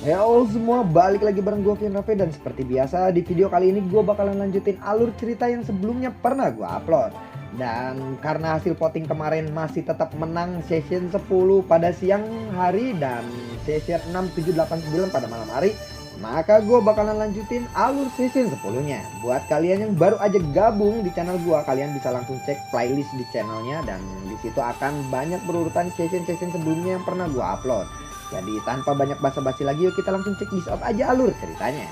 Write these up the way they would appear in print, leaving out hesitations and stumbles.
Halo semua, balik lagi bareng gue Kian Raffi. Dan seperti biasa di video kali ini gue bakalan lanjutin alur cerita yang sebelumnya pernah gue upload. Dan karena hasil voting kemarin masih tetap menang session 10 pada siang hari dan session 6, 7, 8, 9 pada malam hari, maka gue bakalan lanjutin alur session 10-nya. Buat kalian yang baru aja gabung di channel gue, kalian bisa langsung cek playlist di channelnya, dan disitu akan banyak berurutan session-session sebelumnya yang pernah gue upload. Jadi tanpa banyak basa-basi lagi, yuk kita langsung cek out aja alur ceritanya.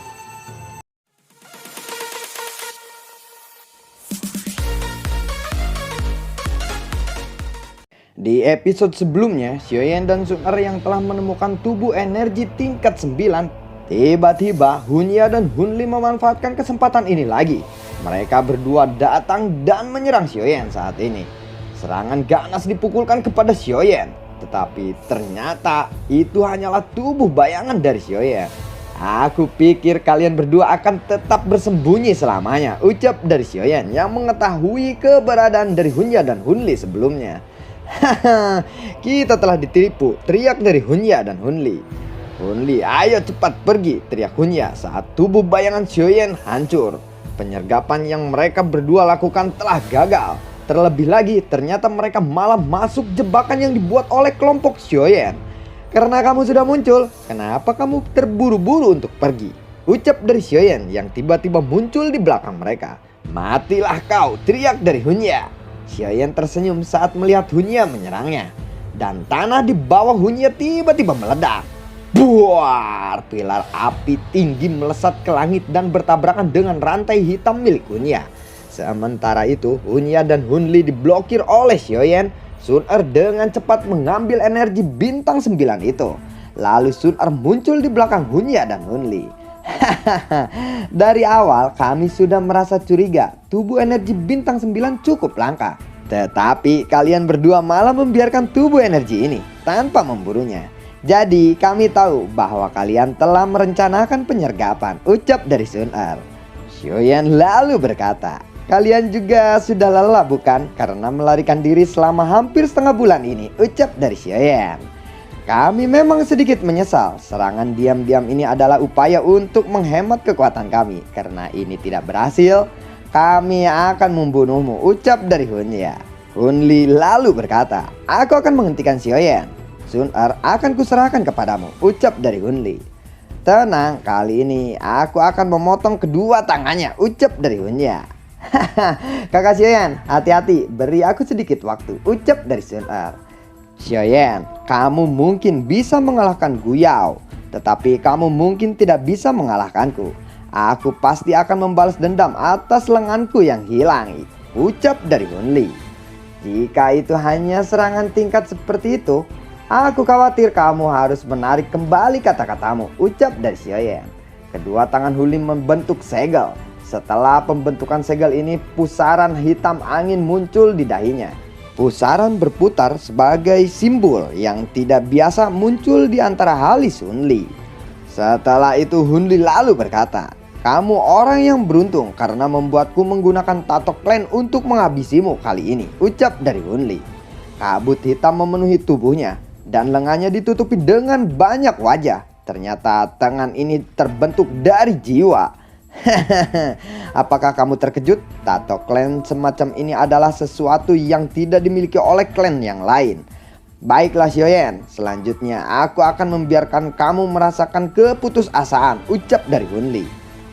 Di episode sebelumnya, Xiaoyan dan Sun-Er yang telah menemukan tubuh energi tingkat 9, tiba-tiba Hunya dan Hunli memanfaatkan kesempatan ini lagi. Mereka berdua datang dan menyerang Xiaoyan saat ini. Serangan ganas dipukulkan kepada Xiaoyan, tetapi ternyata itu hanyalah tubuh bayangan dari Xiaoyan. Aku pikir kalian berdua akan tetap bersembunyi selamanya, ucap dari Xiaoyan yang mengetahui keberadaan dari Hunya dan Hunli sebelumnya. Haha, kita telah ditipu, teriak dari Hunya dan Hunli. Hunli, ayo cepat pergi, teriak Hunya saat tubuh bayangan Xiaoyan hancur. Penyergapan yang mereka berdua lakukan telah gagal. Terlebih lagi, ternyata mereka malah masuk jebakan yang dibuat oleh kelompok Xiaoyan. Karena kamu sudah muncul, kenapa kamu terburu-buru untuk pergi? Ucap dari Xiaoyan yang tiba-tiba muncul di belakang mereka. Matilah kau, teriak dari Hunya. Xiaoyan tersenyum saat melihat Hunya menyerangnya. Dan tanah di bawah Hunya tiba-tiba meledak. Buar, pilar api tinggi melesat ke langit dan bertabrakan dengan rantai hitam milik Hunya. Sementara itu, Hunya dan Hunli diblokir oleh Xiaoyan. Sun-Er dengan cepat mengambil energi bintang 9 itu. Lalu Sun-Er muncul di belakang Hunya dan Hunli. Hahaha, dari awal kami sudah merasa curiga tubuh energi bintang 9 cukup langka. Tetapi kalian berdua malah membiarkan tubuh energi ini tanpa memburunya. Jadi kami tahu bahwa kalian telah merencanakan penyergapan, ucap dari Sun-Er. Xiaoyan lalu berkata, kalian juga sudah lelah bukan karena melarikan diri selama hampir setengah bulan ini, ucap dari Xiaoyan. Kami memang sedikit menyesal. Serangan diam-diam ini adalah upaya untuk menghemat kekuatan kami. Karena ini tidak berhasil, kami akan membunuhmu, ucap dari Hunya. Hunli lalu berkata, aku akan menghentikan Xiaoyan. Sun-Er akan kuserahkan kepadamu, ucap dari Hunli. Tenang, kali ini aku akan memotong kedua tangannya, ucap dari Hunya. Hahaha, kakak Xiaoyan, hati-hati, beri aku sedikit waktu, ucap dari Sun-Er. Xiaoyan, kamu mungkin bisa mengalahkan Guyao, tetapi kamu mungkin tidak bisa mengalahkanku. Aku pasti akan membalas dendam atas lenganku yang hilang, ucap dari Hunli. Jika itu hanya serangan tingkat seperti itu, aku khawatir kamu harus menarik kembali kata-katamu, ucap dari Xiaoyan. Kedua tangan Hunli membentuk segel. Setelah pembentukan segel ini, pusaran hitam angin muncul di dahinya. Pusaran berputar sebagai simbol yang tidak biasa muncul di antara alis Hunli. Setelah itu Hunli lalu berkata, kamu orang yang beruntung karena membuatku menggunakan tato clan untuk menghabisimu kali ini, ucap dari Hunli. Kabut hitam memenuhi tubuhnya dan lengannya ditutupi dengan banyak wajah. Ternyata tangan ini terbentuk dari jiwa. Apakah kamu terkejut? Tato klan semacam ini adalah sesuatu yang tidak dimiliki oleh klan yang lain. Baiklah Xiaoyan, selanjutnya aku akan membiarkan kamu merasakan keputusasaan, ucap dari Hunli.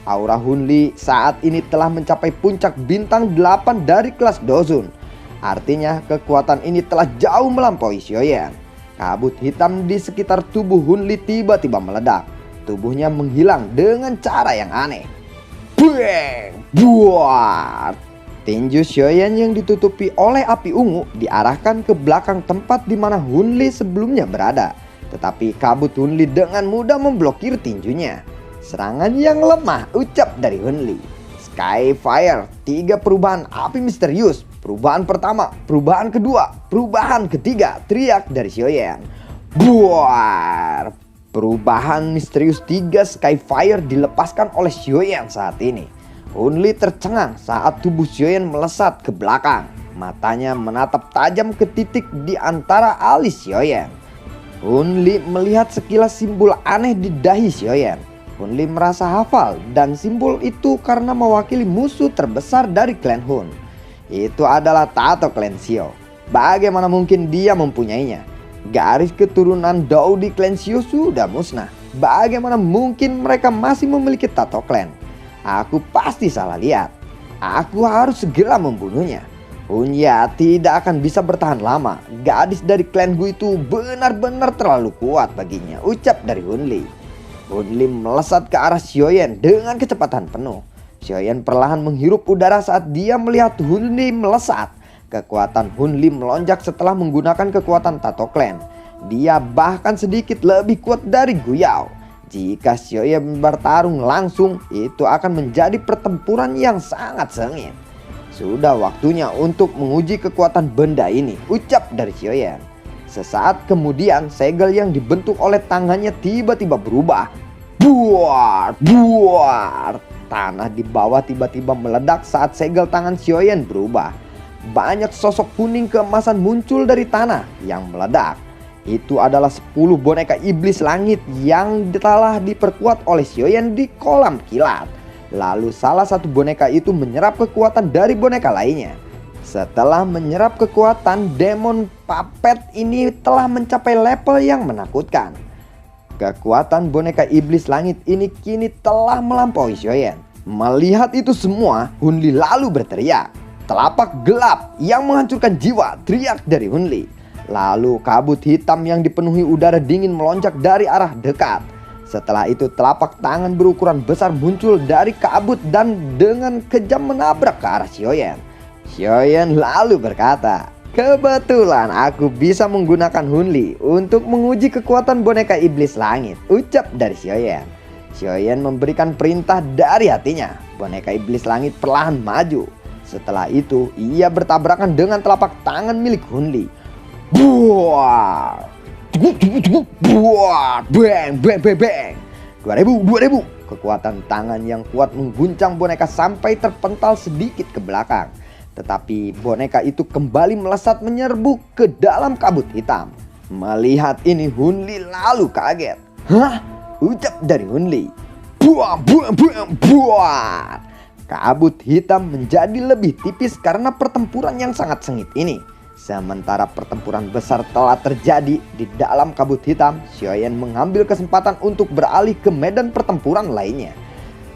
Aura Hunli saat ini telah mencapai puncak bintang 8 dari kelas Dozun. Artinya kekuatan ini telah jauh melampaui Xiaoyan. Kabut hitam di sekitar tubuh Hunli tiba-tiba meledak. Tubuhnya menghilang dengan cara yang aneh. Bueng! Buat! Tinju Xiaoyan yang ditutupi oleh api ungu diarahkan ke belakang tempat di mana Hunli sebelumnya berada. Tetapi kabut Hunli dengan mudah memblokir tinjunya. Serangan yang lemah, ucap dari Hunli. Skyfire, 3 perubahan api misterius. Perubahan pertama, perubahan kedua, perubahan ketiga, teriak dari Xiaoyan. Buar! Perubahan misterius 3 Skyfire dilepaskan oleh Xiaoyan saat ini. Hunli tercengang saat tubuh Xiaoyan melesat ke belakang. Matanya menatap tajam ke titik di antara alis Xiaoyan. Hun Li melihat sekilas simbol aneh di dahi Xiaoyan. Hun Li merasa hafal dan simbol itu karena mewakili musuh terbesar dari klan Hun. Itu adalah tato klan Xiao. Bagaimana mungkin dia mempunyainya? Garis keturunan Dou di klan Xiao sudah musnah. Bagaimana mungkin mereka masih memiliki tato klan? Aku pasti salah lihat. Aku harus segera membunuhnya. Hun Ya tidak akan bisa bertahan lama. Gadis dari klan Gu itu benar-benar terlalu kuat baginya, ucap dari Hun Li. Hun Li melesat ke arah Xiaoyan dengan kecepatan penuh. Xiaoyan perlahan menghirup udara saat dia melihat Hun Li melesat. Kekuatan Hun Li melonjak setelah menggunakan kekuatan tato klan. Dia bahkan sedikit lebih kuat dari Gu Yao. Jika Xiaoyan bertarung langsung, itu akan menjadi pertempuran yang sangat sengit. Sudah waktunya untuk menguji kekuatan benda ini, ucap dari Xiaoyan. Sesaat kemudian segel yang dibentuk oleh tangannya tiba-tiba berubah. Buar, buar. Tanah di bawah tiba-tiba meledak saat segel tangan Xiaoyan berubah. Banyak sosok kuning keemasan muncul dari tanah yang meledak. Itu adalah 10 boneka iblis langit yang telah diperkuat oleh Xiaoyan di kolam kilat. Lalu salah satu boneka itu menyerap kekuatan dari boneka lainnya. Setelah menyerap kekuatan, demon puppet ini telah mencapai level yang menakutkan. Kekuatan boneka iblis langit ini kini telah melampaui Xiaoyan. Melihat itu semua, Hun Li lalu berteriak. Telapak gelap yang menghancurkan jiwa, teriak dari Hun Li. Lalu kabut hitam yang dipenuhi udara dingin melonjak dari arah dekat. Setelah itu telapak tangan berukuran besar muncul dari kabut dan dengan kejam menabrak ke arah Xiaoyan. Xiaoyan lalu berkata, kebetulan aku bisa menggunakan Hun Li untuk menguji kekuatan boneka iblis langit, ucap dari Xiaoyan. Xiaoyan memberikan perintah dari hatinya. Boneka iblis langit perlahan maju. Setelah itu ia bertabrakan dengan telapak tangan milik Hun Li. Buar! Buat, bang, bang, bang, bang. 2000. Kekuatan tangan yang kuat mengguncang boneka sampai terpental sedikit ke belakang. Tetapi boneka itu kembali melesat menyerbu ke dalam kabut hitam. Melihat ini Hun Li lalu kaget. Hah? Ucap dari Hun Li. Buang, buang, buang, buat. Kabut hitam menjadi lebih tipis karena pertempuran yang sangat sengit ini. Sementara pertempuran besar telah terjadi di dalam kabut hitam, Xiaoyan mengambil kesempatan untuk beralih ke medan pertempuran lainnya.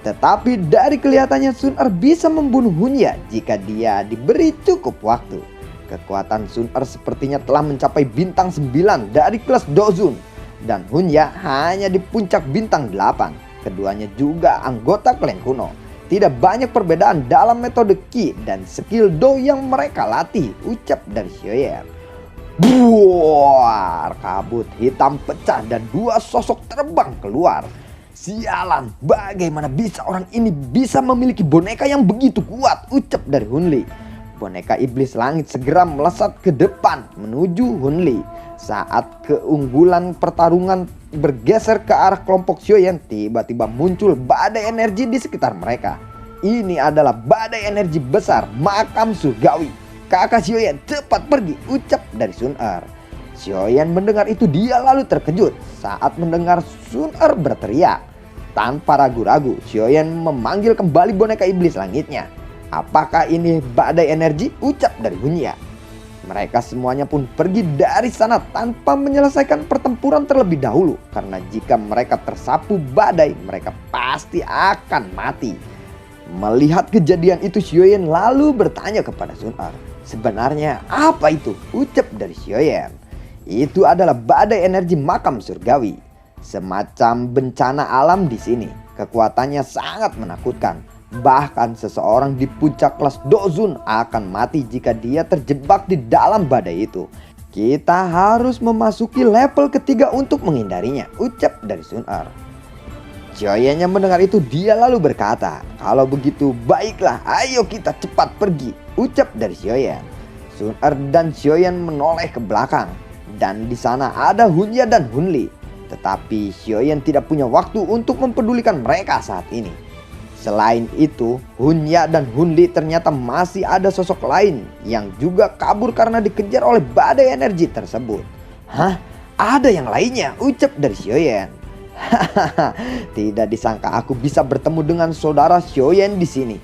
Tetapi dari kelihatannya Sun Er bisa membunuh Hun Ya jika dia diberi cukup waktu. Kekuatan Sun Er sepertinya telah mencapai bintang 9 dari kelas Dozun. Dan Hun Ya hanya di puncak bintang 8. Keduanya juga anggota klan kuno. Tidak banyak perbedaan dalam metode Ki dan skill Do yang mereka latih, ucap dari Xiaoyan. Buar! Kabut hitam pecah dan 2 sosok terbang keluar. Sialan, bagaimana bisa orang ini bisa memiliki boneka yang begitu kuat, ucap dari Hun Li. Boneka iblis langit segera melesat ke depan menuju Hun Li. Saat keunggulan pertarungan bergeser ke arah kelompok Xiaoyan, tiba-tiba muncul badai energi di sekitar mereka. Ini adalah badai energi besar makam surgawi. Kakak Xiaoyan, cepat pergi, ucap dari Sun Er. Xiaoyan mendengar itu dia lalu terkejut saat mendengar Sun Er berteriak. Tanpa ragu-ragu, Xiaoyan memanggil kembali boneka iblis langitnya. Apakah ini badai energi? Ucap dari Hun Ya. Mereka semuanya pun pergi dari sana tanpa menyelesaikan pertempuran terlebih dahulu. Karena jika mereka tersapu badai, mereka pasti akan mati. Melihat kejadian itu, Xiaoyan lalu bertanya kepada Sun Er. Sebenarnya apa itu? Ucap dari Xiaoyan. Itu adalah badai energi makam surgawi. Semacam bencana alam di sini. Kekuatannya sangat menakutkan. Bahkan seseorang di puncak kelas Dozun akan mati jika dia terjebak di dalam badai itu. Kita harus memasuki level ketiga untuk menghindarinya, ucap dari Sun Er. Xiaoyan yang mendengar itu dia lalu berkata, kalau begitu baiklah, ayo kita cepat pergi, ucap dari Xiaoyan. Sun Er dan Xiaoyan menoleh ke belakang dan di sana ada Hun Ya dan Hun Li. Tetapi Xiaoyan tidak punya waktu untuk mempedulikan mereka saat ini. Selain itu, Hun Ya dan Hun Li ternyata masih ada sosok lain yang juga kabur karena dikejar oleh badai energi tersebut. Hah? ada yang lainnya, ucap dari Xiaoyan. Hahaha, tidak disangka aku bisa bertemu dengan saudara Xiaoyan di sini,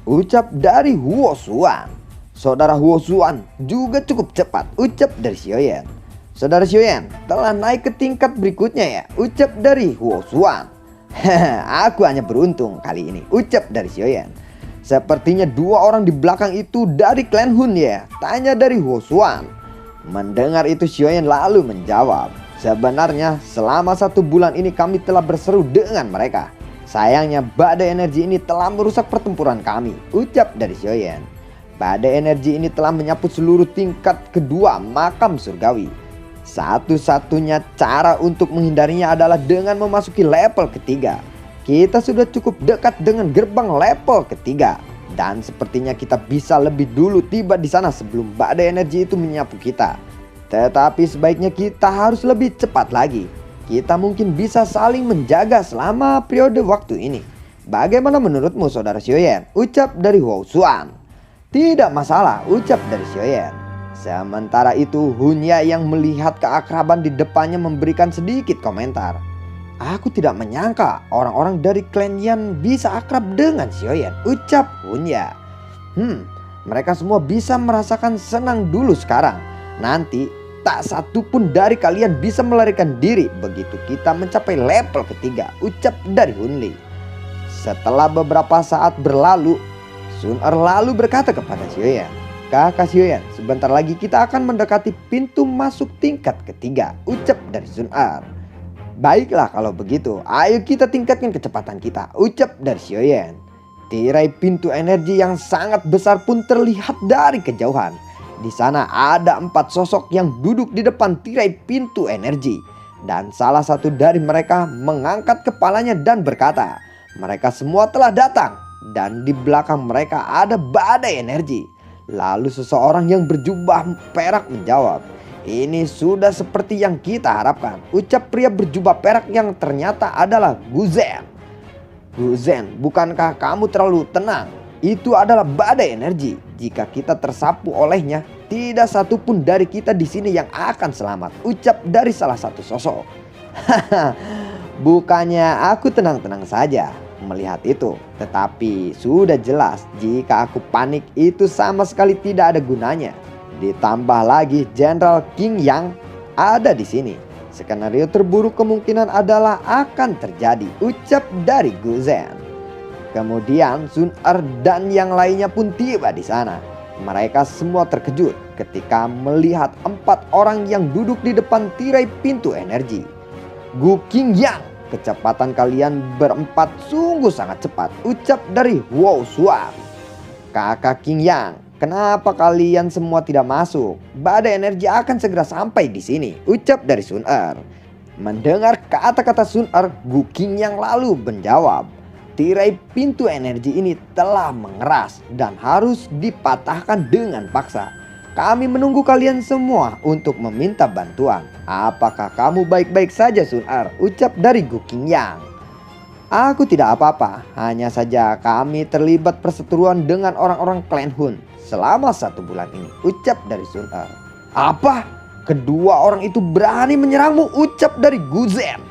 ucap dari Huo Xuan. Saudara Huo Xuan juga cukup cepat, ucap dari Xiaoyan. Saudara Xiaoyan telah naik ke tingkat berikutnya ya, ucap dari Huo Xuan. Aku hanya beruntung kali ini, ucap dari Xiaoyan. Sepertinya dua orang di belakang itu dari klan Hun ya, tanya dari Huo Xuan. Mendengar itu Xiaoyan lalu menjawab, sebenarnya selama 1 bulan ini kami telah berseru dengan mereka. Sayangnya badai energi ini telah merusak pertempuran kami, ucap dari Xiaoyan. Badai energi ini telah menyapu seluruh tingkat kedua makam surgawi. Satu-satunya cara untuk menghindarinya adalah dengan memasuki level ketiga. Kita sudah cukup dekat dengan gerbang level ketiga. Dan sepertinya kita bisa lebih dulu tiba di sana sebelum badai energi itu menyapu kita. Tetapi sebaiknya kita harus lebih cepat lagi. Kita mungkin bisa saling menjaga selama periode waktu ini. Bagaimana menurutmu saudara Xiaoyan? Ucap dari Huo Xuan. Tidak masalah, ucap dari Xiaoyan. Sementara itu Hunya yang melihat keakraban di depannya memberikan sedikit komentar. Aku tidak menyangka orang-orang dari klan Yan bisa akrab dengan Xiaoyan, ucap Hunya. Mereka semua bisa merasakan senang dulu sekarang. Nanti tak satu pun dari kalian bisa melarikan diri begitu kita mencapai level ketiga, ucap dari Hunli. Setelah beberapa saat berlalu, Sun Er lalu berkata kepada Xiaoyan, Kakak Xiaoyan, sebentar lagi kita akan mendekati pintu masuk tingkat ketiga, ucap dari Sun Er. Baiklah kalau begitu, ayo kita tingkatkan kecepatan kita, ucap dari Xiaoyan. Tirai pintu energi yang sangat besar pun terlihat dari kejauhan. Di sana ada 4 sosok yang duduk di depan tirai pintu energi. Dan salah satu dari mereka mengangkat kepalanya dan berkata, mereka semua telah datang. Dan di belakang mereka ada badai energi. Lalu seseorang yang berjubah perak menjawab, ini sudah seperti yang kita harapkan, ucap pria berjubah perak yang ternyata adalah Guzen. Guzen, bukankah kamu terlalu tenang? Itu adalah badai energi. Jika kita tersapu olehnya, tidak satu pun dari kita di sini yang akan selamat, ucap dari salah satu sosok. Hahaha, bukannya aku tenang-tenang saja melihat itu, tetapi sudah jelas jika aku panik itu sama sekali tidak ada gunanya. Ditambah lagi Jenderal Qing Yang ada di sini. Skenario terburuk kemungkinan adalah akan terjadi, ucap dari Guzen. Kemudian Sun Er dan yang lainnya pun tiba di sana. Mereka semua terkejut ketika melihat 4 orang yang duduk di depan tirai pintu energi. Gu Qing Yang, kecepatan kalian berempat sungguh sangat cepat, ucap dari Huo Xuan. Kakak Qing Yang, kenapa kalian semua tidak masuk? Badai energi akan segera sampai di sini, ucap dari Sun Er. Mendengar kata-kata Sun Er, Gu Qing Yang lalu menjawab, tirai pintu energi ini telah mengeras dan harus dipatahkan dengan paksa. Kami menunggu kalian semua untuk meminta bantuan. Apakah kamu baik-baik saja Sun Er? Ucap dari Gu Qing Yang. Aku tidak apa-apa, hanya saja kami terlibat perseteruan dengan orang-orang klan Hun selama 1 bulan ini, ucap dari Sun Er. Apa? Kedua orang itu berani menyerangmu, ucap dari Guzen.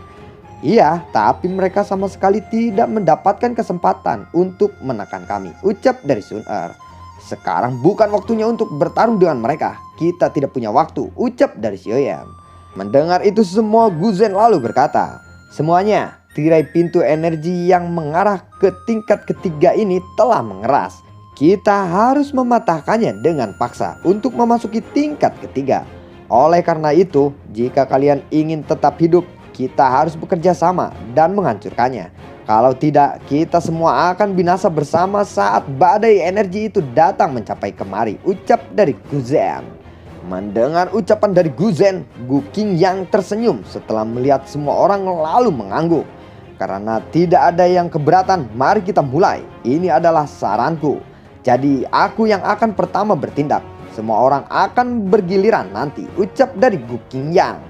Iya, tapi mereka sama sekali tidak mendapatkan kesempatan untuk menekan kami, ucap dari Sun Er. Sekarang bukan waktunya untuk bertarung dengan mereka. Kita tidak punya waktu, ucap dari Xiaoyan. Mendengar itu semua, Guzen lalu berkata, semuanya, tirai pintu energi yang mengarah ke tingkat ketiga ini telah mengeras. Kita harus mematahkannya dengan paksa untuk memasuki tingkat ketiga. Oleh karena itu, jika kalian ingin tetap hidup, kita harus bekerja sama dan menghancurkannya. Kalau tidak, kita semua akan binasa bersama saat badai energi itu datang mencapai kemari, ucap dari Guzen. Mendengar ucapan dari Guzen, Gu Qing Yang tersenyum setelah melihat semua orang lalu mengangguk. Karena tidak ada yang keberatan, mari kita mulai. Ini adalah saranku. Jadi aku yang akan pertama bertindak. Semua orang akan bergiliran nanti, ucap dari Gu Qing Yang.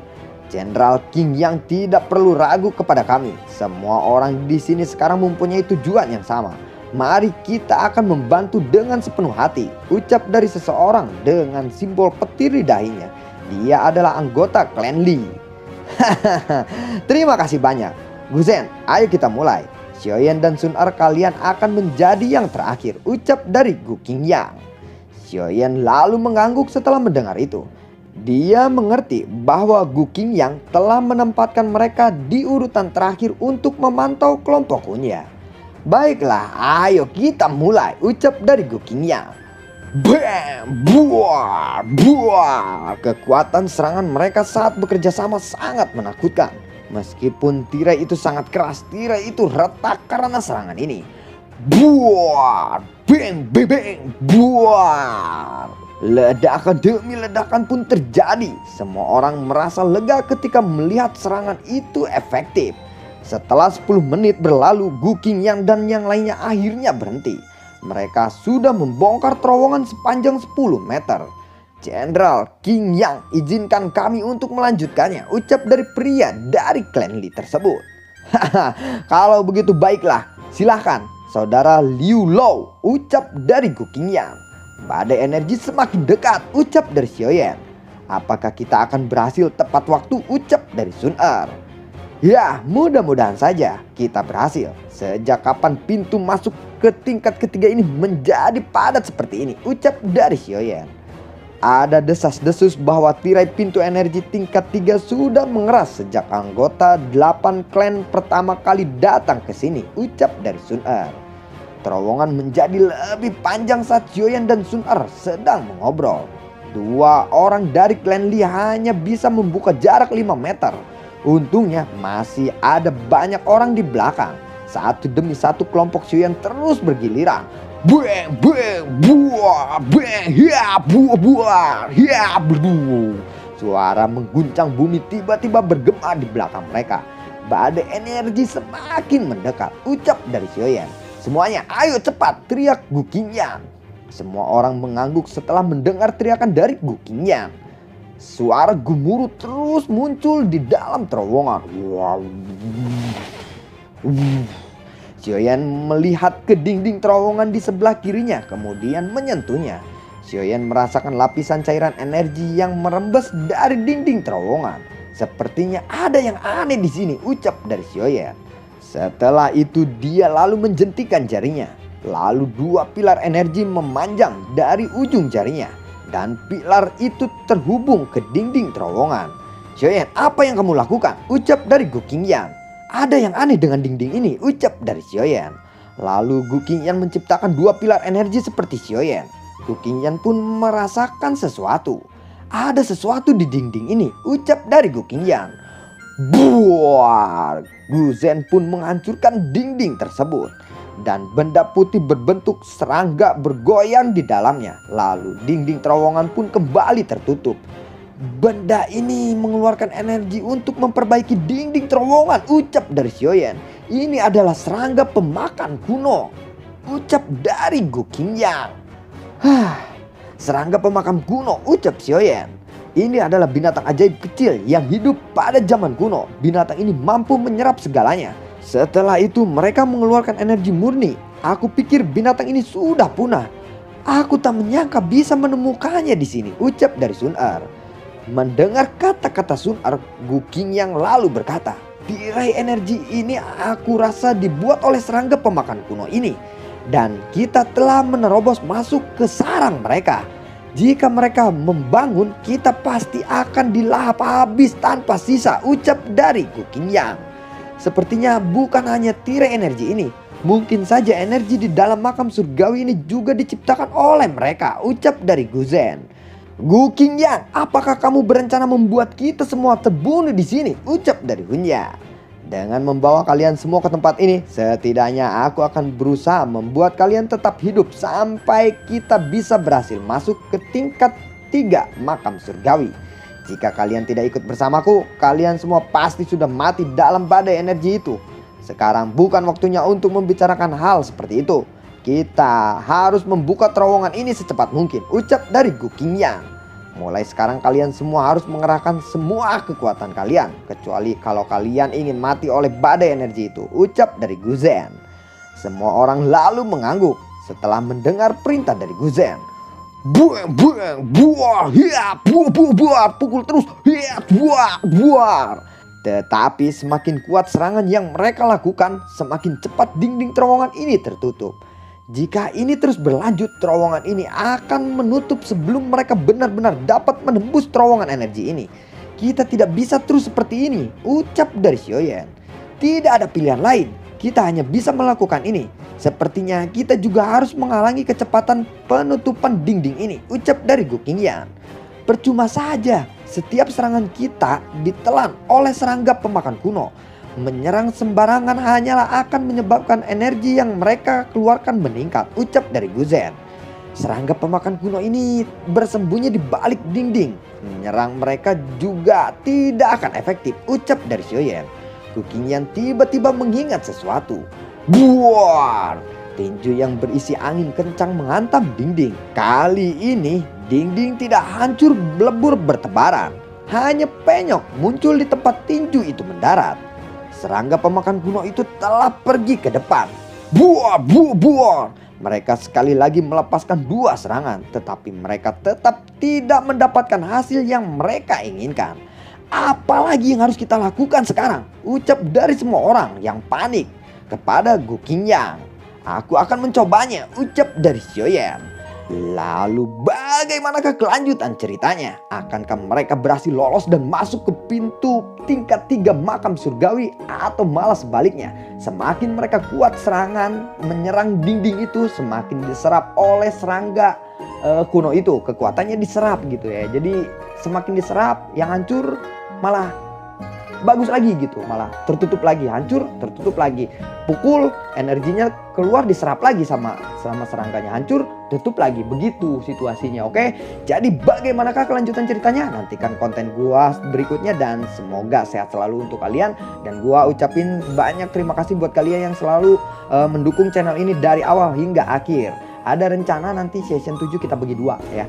Jenderal Qing Yang tidak perlu ragu kepada kami. Semua orang di sini sekarang mempunyai tujuan yang sama. Mari kita akan membantu dengan sepenuh hati, ucap dari seseorang dengan simbol petir di dahinya. Dia adalah anggota klan Li. Terima kasih banyak. Guzen, ayo kita mulai. Xiaoyan dan Sun Er, kalian akan menjadi yang terakhir, ucap dari Gu Qingyang. Xiaoyan lalu mengangguk setelah mendengar itu. Dia mengerti bahwa Gu Qingyang telah menempatkan mereka di urutan terakhir untuk memantau kelompok Hunya. Baiklah, ayo kita mulai, ucap dari Gu Qingyang. Bam! Buar! Buar! Kekuatan serangan mereka saat bekerja sama sangat menakutkan. Meskipun tirai itu sangat keras, tirai itu retak karena serangan ini. Buar! Beng! Beng! Beng! Buar! Ledakan demi ledakan pun terjadi. Semua orang merasa lega ketika melihat serangan itu efektif. Setelah 10 menit berlalu, Gu Qingyang dan yang lainnya akhirnya berhenti. Mereka sudah membongkar terowongan sepanjang 10 meter. Jenderal Qingyang, izinkan kami untuk melanjutkannya, ucap dari pria dari klan Li tersebut. Haha, kalau begitu baiklah, silahkan saudara Liu Lo, ucap dari Gu Qingyang. Badai energi semakin dekat, ucap dari Xiaoyan. Apakah kita akan berhasil tepat waktu, ucap dari Sun Er. Ya, mudah-mudahan saja kita berhasil. Sejak kapan pintu masuk ke tingkat ketiga ini menjadi padat seperti ini, ucap dari Xiaoyan. Ada desas-desus bahwa tirai pintu energi tingkat 3 sudah mengeras sejak anggota 8 klan pertama kali datang ke sini, ucap dari Sun Er. Terowongan menjadi lebih panjang saat Xiaoyan dan Sun Er sedang mengobrol. 2 orang dari klan Li hanya bisa membuka jarak 5 meter. Untungnya masih ada banyak orang di belakang. Satu demi satu kelompok Xiaoyan terus bergiliran. Bueng, bueng, buah, bueng, ya, buah, buah, ya, blu. Suara mengguncang bumi tiba-tiba bergema di belakang mereka. Badai energi semakin mendekat, ucap dari Xiaoyan. Semuanya, ayo cepat, teriak Gu Qingyang. Semua orang mengangguk setelah mendengar teriakan dari Gu Qingyang. Suara gemuruh terus muncul di dalam terowongan. Wow. Xiaoyan melihat ke dinding terowongan di sebelah kirinya, kemudian menyentuhnya. Xiaoyan merasakan lapisan cairan energi yang merembes dari dinding terowongan. Sepertinya ada yang aneh di sini, ucap dari Xiaoyan. Setelah itu dia lalu menjentikan jarinya. Lalu 2 pilar energi memanjang dari ujung jarinya. Dan pilar itu terhubung ke dinding terowongan. Xiaoyan, apa yang kamu lakukan? Ucap dari Gu Qingyang. Ada yang aneh dengan dinding ini, ucap dari Xiaoyan. Lalu Gu Qingyang menciptakan 2 pilar energi seperti Xiaoyan. Gu Qingyang pun merasakan sesuatu. Ada sesuatu di dinding ini, ucap dari Gu Qingyang. Buar! Gu Zhen pun menghancurkan dinding tersebut. Dan benda putih berbentuk serangga bergoyang di dalamnya. Lalu dinding terowongan pun kembali tertutup. Benda ini mengeluarkan energi untuk memperbaiki dinding terowongan, ucap dari Xiaoyan. Ini adalah serangga pemakan kuno, ucap dari Gu Qingyang. Serangga pemakan kuno, ucap Xiaoyan. Ini adalah binatang ajaib kecil yang hidup pada zaman kuno. Binatang ini mampu menyerap segalanya. Setelah itu mereka mengeluarkan energi murni. Aku pikir binatang ini sudah punah. Aku tak menyangka bisa menemukannya di sini, ucap dari Sun Er. Mendengar kata-kata Sun Er, Gu Qingyang lalu berkata, tirai energi ini aku rasa dibuat oleh serangga pemakan kuno ini. Dan kita telah menerobos masuk ke sarang mereka. Jika mereka membangun, kita pasti akan dilahap habis tanpa sisa, ucap dari Gu Qingyang. Sepertinya bukan hanya tirai energi ini. Mungkin saja energi di dalam makam surgawi ini juga diciptakan oleh mereka, ucap dari Gu Zhen. Gu Qingyang, apakah kamu berencana membuat kita semua terbunuh di sini? Ucap dari Hunya. Dengan membawa kalian semua ke tempat ini, setidaknya aku akan berusaha membuat kalian tetap hidup sampai kita bisa berhasil masuk ke tingkat 3 makam surgawi. Jika kalian tidak ikut bersamaku, kalian semua pasti sudah mati dalam badai energi itu. Sekarang bukan waktunya untuk membicarakan hal seperti itu. Kita harus membuka terowongan ini secepat mungkin, ucap dari Gu Qingyang. Mulai sekarang kalian semua harus mengerahkan semua kekuatan kalian, kecuali kalau kalian ingin mati oleh badai energi itu, ucap dari Gu Zhen. Semua orang lalu mengangguk setelah mendengar perintah dari Gu Zhen. Buang, buang, buah, ya, buah, buah, buah, pukul terus, ya, buah, buah. Tetapi semakin kuat serangan yang mereka lakukan, semakin cepat dinding terowongan ini tertutup. Jika ini terus berlanjut, terowongan ini akan menutup sebelum mereka benar-benar dapat menembus terowongan energi ini. Kita tidak bisa terus seperti ini, ucap dari Xiaoyan. Tidak ada pilihan lain, kita hanya bisa melakukan ini. Sepertinya kita juga harus menghalangi kecepatan penutupan dinding ini, ucap dari Gu Qingyan. Percuma saja, setiap serangan kita ditelan oleh serangga pemakan kuno. Menyerang sembarangan hanyalah akan menyebabkan energi yang mereka keluarkan meningkat, ucap dari Gu Zhen. Serangga pemakan kuno ini bersembunyi di balik dinding. Menyerang mereka juga tidak akan efektif, ucap dari Xiaoyan. Gu Qingyan tiba-tiba mengingat sesuatu. Buar! Tinju yang berisi angin kencang menghantam dinding. Kali ini dinding tidak hancur lebur bertebaran. Hanya penyok muncul di tempat tinju itu mendarat. Serangga pemakan kuno itu telah pergi ke depan. Buar! Buar! Mereka sekali lagi melepaskan 2 serangan. Tetapi mereka tetap tidak mendapatkan hasil yang mereka inginkan. Apalagi yang harus kita lakukan sekarang? Ucap dari semua orang yang panik kepada Gu Qingyan. Aku akan mencobanya, ucap dari Xiaoyan. Lalu bagaimanakah kelanjutan ceritanya? Akankah mereka berhasil lolos dan masuk ke pintu tingkat 3 makam surgawi, atau malah sebaliknya? Semakin mereka kuat serangan menyerang dinding itu, semakin diserap oleh serangga kuno itu. Kekuatannya diserap gitu ya. Jadi semakin diserap, yang hancur malah bagus lagi gitu, malah tertutup lagi, hancur tertutup lagi, pukul energinya keluar diserap lagi sama serangganya, hancur tutup lagi, begitu situasinya. Oke, jadi bagaimanakah kelanjutan ceritanya? Nantikan konten gua berikutnya dan semoga sehat selalu untuk kalian. Dan gua ucapin banyak terima kasih buat kalian yang selalu mendukung channel ini dari awal hingga akhir. Ada rencana nanti season 7 kita bagi 2 ya.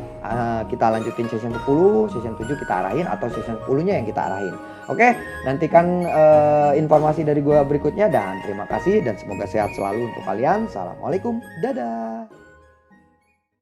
Kita lanjutin season 10, season 7 kita arahin, atau season 10-nya yang kita arahin. Oke, nantikan informasi dari gua berikutnya dan terima kasih dan semoga sehat selalu untuk kalian. Assalamualaikum, dadah.